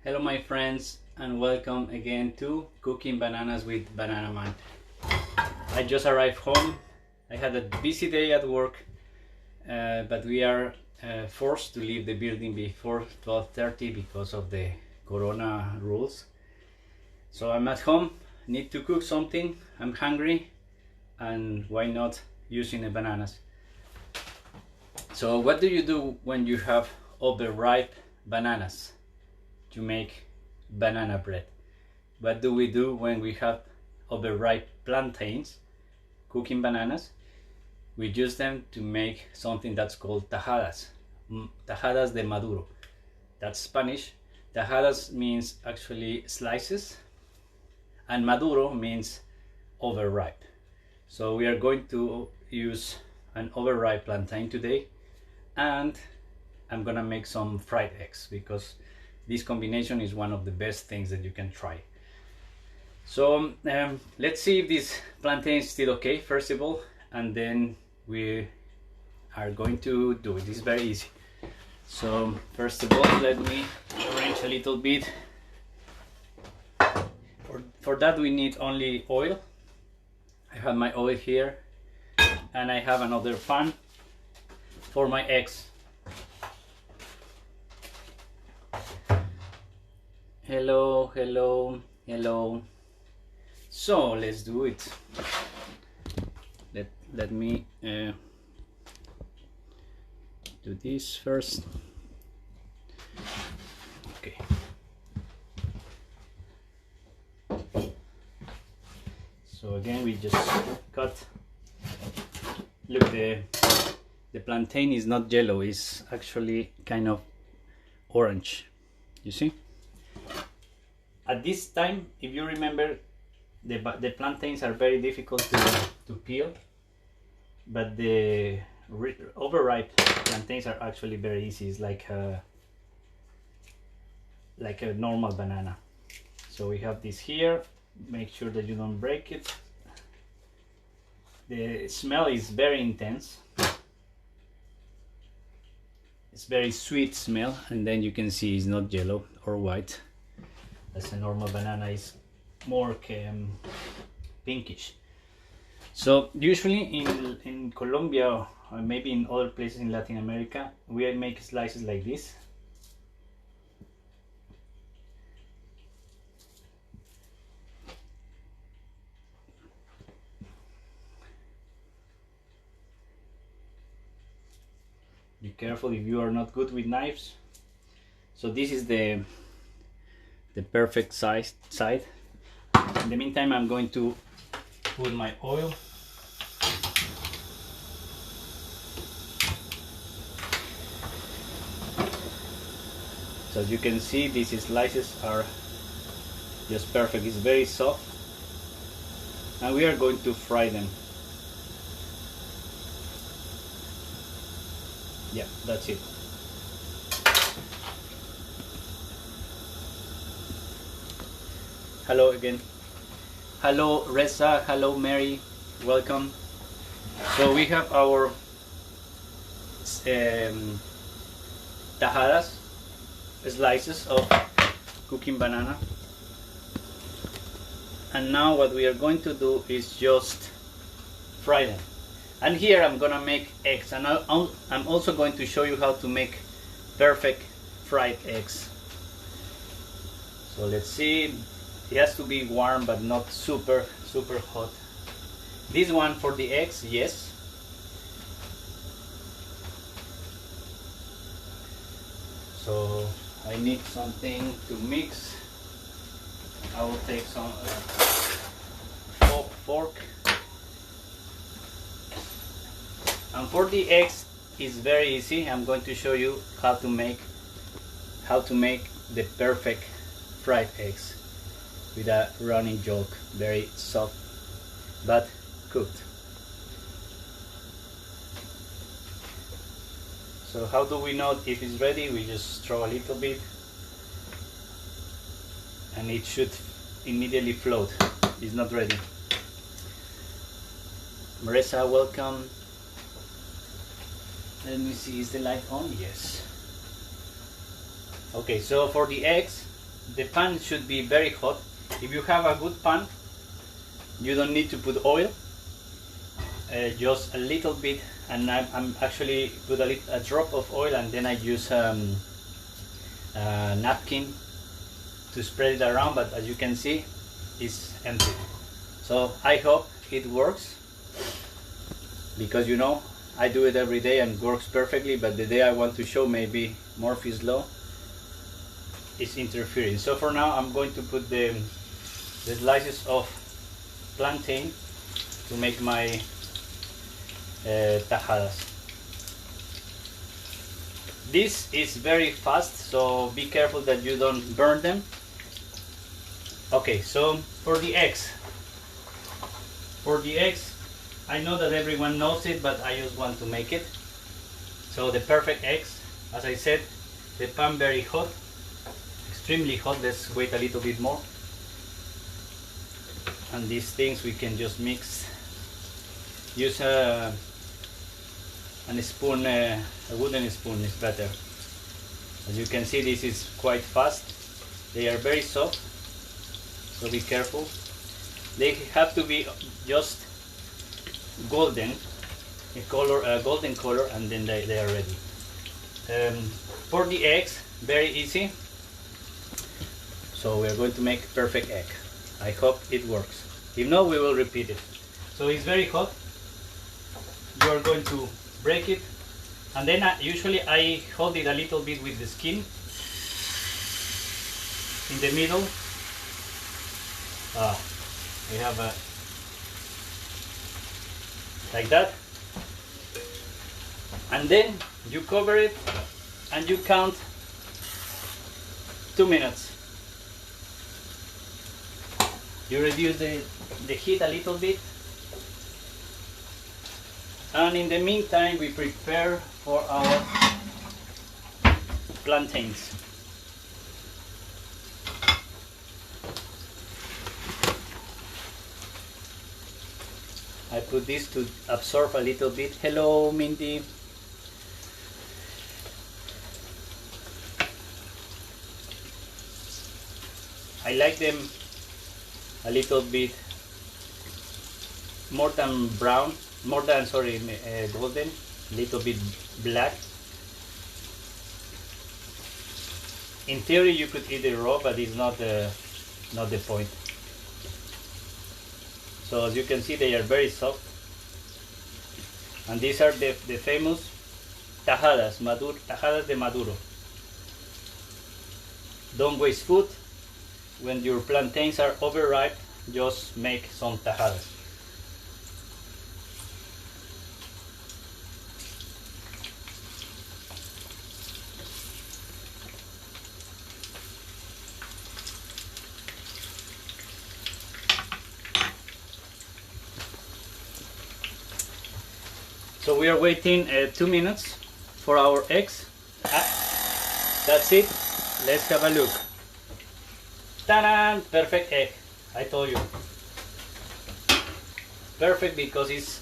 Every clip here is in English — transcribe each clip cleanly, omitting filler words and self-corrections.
Hello my friends and welcome again to Cooking Bananas with BananaMan. I just arrived home. I had a busy day at work, but we are forced to leave the building before 12:30 because of the Corona rules. So I'm at home, need to cook something, I'm hungry, and why not using the bananas. So what do you do when you have overripe bananas to make banana bread? What do we do when we have overripe plantains, cooking bananas? We use them to make something that's called tajadas, Tajadas de Maduro. That's Spanish. Tajadas means actually slices, and Maduro means overripe. So we are going to use an overripe plantain today, and I'm gonna make some fried eggs because this combination is one of the best things that you can try. So let's see if this plantain is still okay first of all, and then we are going to do it. It's very easy. So first of all, let me arrange a little bit. For that we need only oil. I have my oil here, and I have another pan for my eggs. Hello, hello, hello. So let's do it. Let me do this first. Okay. So again, we just cut. Look, the plantain is not yellow, it's actually kind of orange. You see? At this time, if you remember, the plantains are very difficult to peel, but the overripe plantains are actually very easy. It's like a normal banana. So we have this here. Make sure that you don't break it. The smell is very intense. It's very sweet smell, and then you can see it's not yellow or white as a normal banana is more pinkish. So usually in Colombia or maybe in other places in Latin America, we make slices like this. Be careful if you are not good with knives. So this is the perfect side. In the meantime, I'm going to put my oil. So as you can see, these slices are just perfect. It's very soft, and we are going to fry them. Yeah, that's it. Hello again. Hello Reza, hello Mary, welcome. So we have our tajadas, slices of cooking banana. And now what we are going to do is just fry them. And here I'm gonna make eggs, and I'm also going to show you how to make perfect fried eggs. So let's see. It has to be warm but not super hot. This one for the eggs, yes. So I need something to mix. I will take some fork. And for the eggs, it's very easy. I'm going to show you how to make the perfect fried eggs with a running yolk, very soft but cooked. So how do we know if it's ready? We just throw a little bit and it should immediately float. It's not ready. Marissa, welcome. Let me see, is the light on? Yes. Okay, so for the eggs, the pan should be very hot. If you have a good pan, you don't need to put oil, just a little bit, and I'm actually put a drop of oil, and then I use a napkin to spread it around, but as you can see, it's empty. So I hope it works, because you know I do it every day and works perfectly, but the day I want to show maybe Murphy's Law is interfering. So for now I'm going to put the slices of plantain to make my tajadas. This is very fast, so be careful that you don't burn them. Okay, so for the eggs, I know that everyone knows it, but I just want to make it. So the perfect eggs, as I said, the pan very hot, extremely hot. Let's wait a little bit more. And these things we can just mix. Use a spoon, a wooden spoon is better. As you can see, this is quite fast. They are very soft, so be careful. They have to be just golden color, golden color, and then they are ready. For the eggs, very easy. So we are going to make perfect egg. I hope it works. If not, we will repeat it. So it's very hot. You are going to break it, and then usually I hold it a little bit with the skin in the middle. We have a like that, and then you cover it and you count 2 minutes. You reduce the heat a little bit, and in the meantime we prepare for our plantains. I put this to absorb a little bit. Hello, Mindy. I like them a little bit more than brown, golden, a little bit black. In theory you could eat it raw, but it's not the point. So as you can see, they are very soft, and these are the famous Tajadas de Maduro. Don't waste food. When your plantains are overripe, just make some tajadas. So we are waiting 2 minutes for our eggs. That's it. Let's have a look. Ta-da! Perfect egg. I told you. Perfect because it's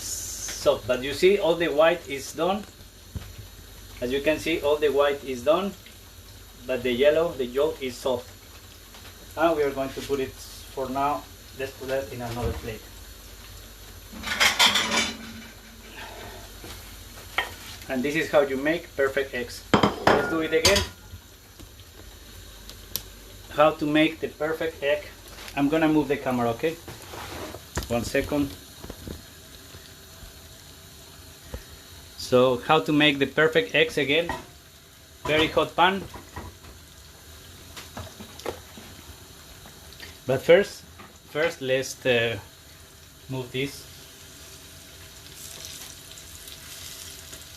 soft. But you see, all the white is done. As you can see, all the white is done, but the yolk is soft. And we are going to put it for now. Let's put that in another plate. And this is how you make perfect eggs. Let's do it again. How to make the perfect egg. I'm gonna move the camera, okay? 1 second. So how to make the perfect eggs again. Very hot pan. But first let's move this.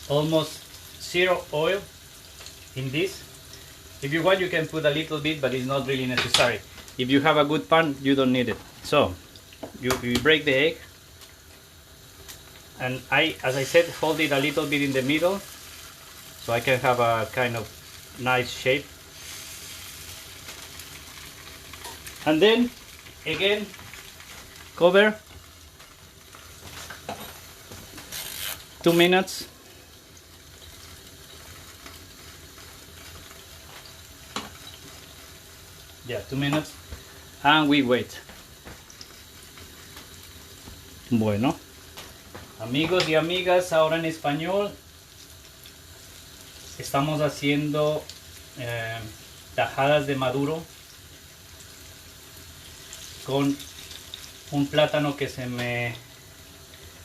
Almost zero oil in this. If you want, you can put a little bit, but it's not really necessary. If you have a good pan, you don't need it. So you break the egg, and as I said, hold it a little bit in the middle so I can have a kind of nice shape. And then again cover 2 minutes. Yeah, 2 minutes. And we wait. Bueno, amigos y amigas, ahora en español estamos haciendo tajadas de maduro con un plátano que se me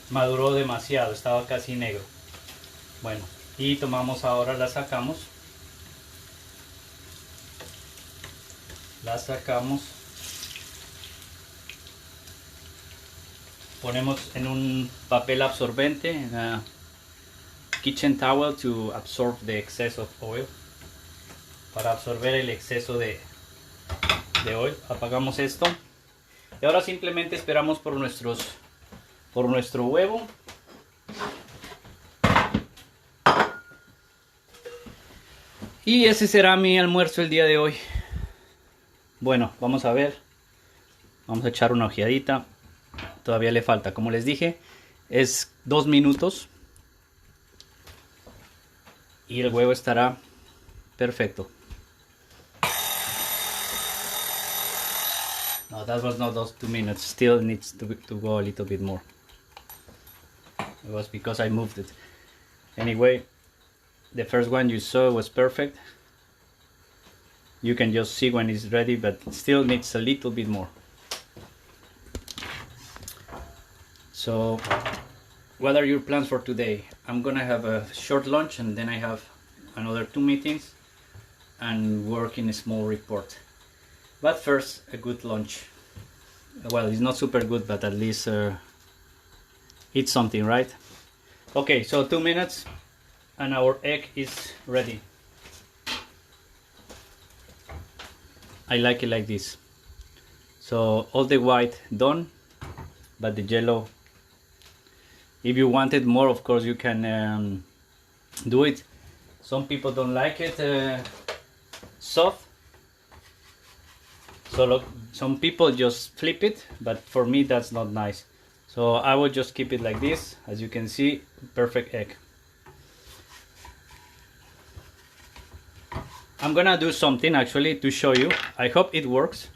maduró demasiado, estaba casi negro. Bueno, y tomamos ahora, la sacamos, ponemos en un papel absorbente, en a kitchen towel to absorb the excess of oil, para absorber el exceso de oil. Apagamos esto y ahora simplemente esperamos por nuestro huevo. Y ese será mi almuerzo el día de hoy. Bueno, vamos a ver, vamos a echar una ojeadita. Todavía le falta, como les dije, es 2 minutos y el huevo estará perfecto. No, that was not those 2 minutes. Still needs to go a little bit more. It was because I moved it. Anyway, the first one you saw was perfect. You can just see when it's ready, but it still needs a little bit more. So, what are your plans for today? I'm gonna have a short lunch and then I have another 2 meetings and work in a small report. But first, a good lunch. Well, it's not super good, but at least eat something, right? Okay, so 2 minutes and our egg is ready. I like it like this. So all the white done, but the yellow, if you wanted more, of course you can do it. Some people don't like it soft, so look, some people just flip it, but for me that's not nice. So I will just keep it like this. As you can see, perfect egg. I'm gonna do something actually to show you. I hope it works.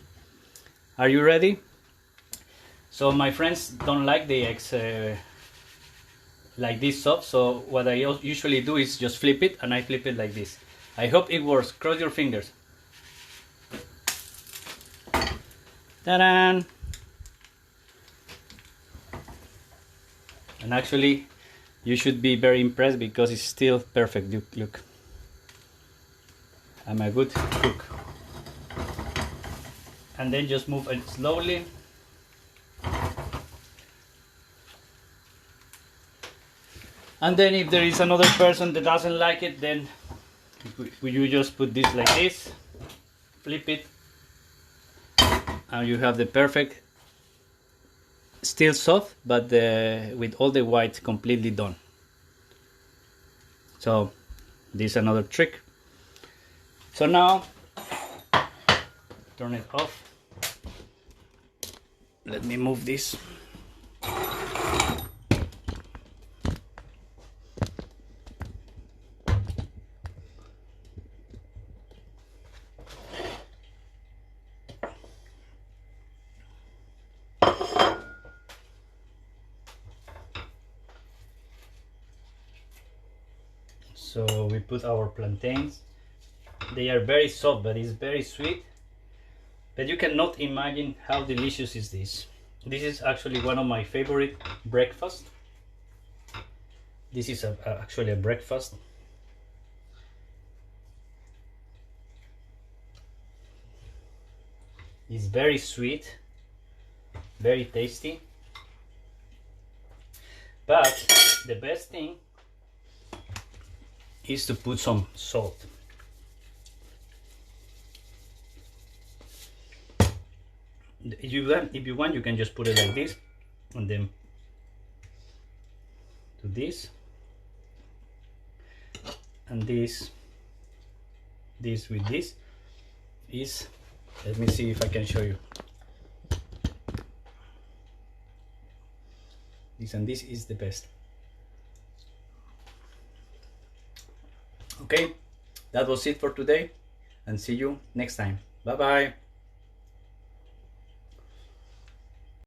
Are you ready? So my friends don't like the eggs like this soft, so what I usually do is just flip it, and I flip it like this. I hope it works. Cross your fingers. Ta-da! And actually you should be very impressed because it's still perfect. Look. I'm a good cook. And then just move it slowly. And then if there is another person that doesn't like it, then you just put this like this, flip it, and you have the perfect, still soft, but with all the white completely done. So this is another trick. So now, turn it off. Let me move this. So we put our plantains. They are very soft, but it's very sweet. But you cannot imagine how delicious is this. This is actually one of my favorite breakfasts. This is actually a breakfast. It's very sweet, very tasty. But the best thing is to put some salt. If you want, you can just put it like this, and then do this, and this with this is, let me see if I can show you. This and this is the best. Okay, that was it for today, and see you next time. Bye bye.